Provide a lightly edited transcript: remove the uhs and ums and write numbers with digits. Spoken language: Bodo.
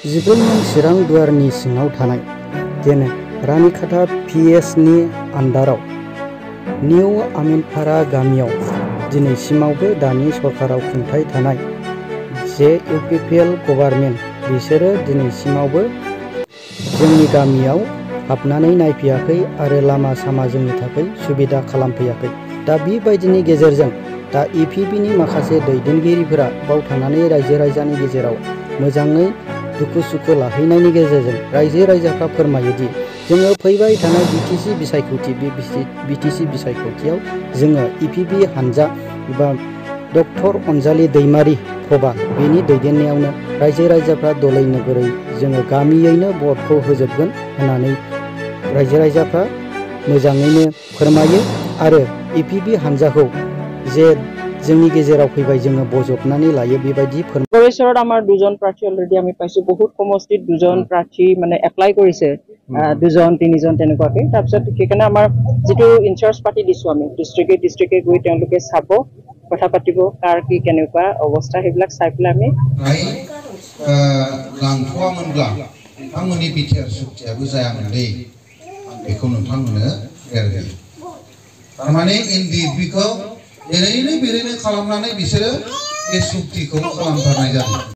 14 चिरां दुवारनि सिङाव थानाय जेने रानिखाता पिएसनि आन्डाराव निउ आमिनपारा गामियाव दिनैसिमावबो दानि सरकाराव खुंथाय थानाय जे इउपिपिएल गभार्नमेन्ट बिसोरो दिनैसिमावबो जोंनि गामियाव हाबनानै नायफैयाखै आरो लामा सामा जोंनि थाखाय सुबिदा खालामफैयाखै। दा बेबायदिनि गेजेरजों दा इपिपिनि माखासे दैदेनगिरिफोरा बाव थानानै रायजो राजानि गेजेराव मोजाङै दुखु सुखु लाहैनायनि गेजेरजों रायजो राजाफ्रा फोरमायोदि जोङो फैबाय थानाय बिटिसि बिसायख'थि बे बिटिसि बिसायख'थियाव जोङो इपिपि हानजा एबा डक्टर अनजालि दैमारि फबा बेनि दैदेननायावनो रायजो राजाफ्रा दलै नोगोरै जोङो गामियैनो भटखौ होजोबगोन होननानै रायजो राजाफ्रा मोजाङैनो फोरमायो आरो इपिपि हानजाखौ जे जोंनि गेजेराव फैबाय जोङो बजबनानै लायो बेबायदि পরিসৰত আমাৰ দুজন প্ৰাৰ্থী অলৰেডি আমি পাইছো। বহুত সমষ্টিত দুজন প্ৰাৰ্থী মানে এপ্লাই কৰিছে, দুজন তিনিজন তেনেকুৱাকে। তাৰপিছত সেইকাৰণে আমাৰ যিটো ইনচাৰ্জ পাতি দিছো আমি ডিষ্ট্ৰিক্টে গৈ তেওঁলোকে চাব, কথা পাতিব, কাৰ কি কেনেকুৱা অৱস্থা সেইবিলাক চাই পেলাই আমি लांथ'वामोनब्ला नोंथांमोननि बिटिआर सुक्तियाबो जायामोनलै बेखौ नोंथांमोननो एरगोन। थारमाने एनडिएफबिखौ एरैनो बेरैनो खालामनानै बिसोरो बे सुक्तिखौ खालामथारनाय जादों।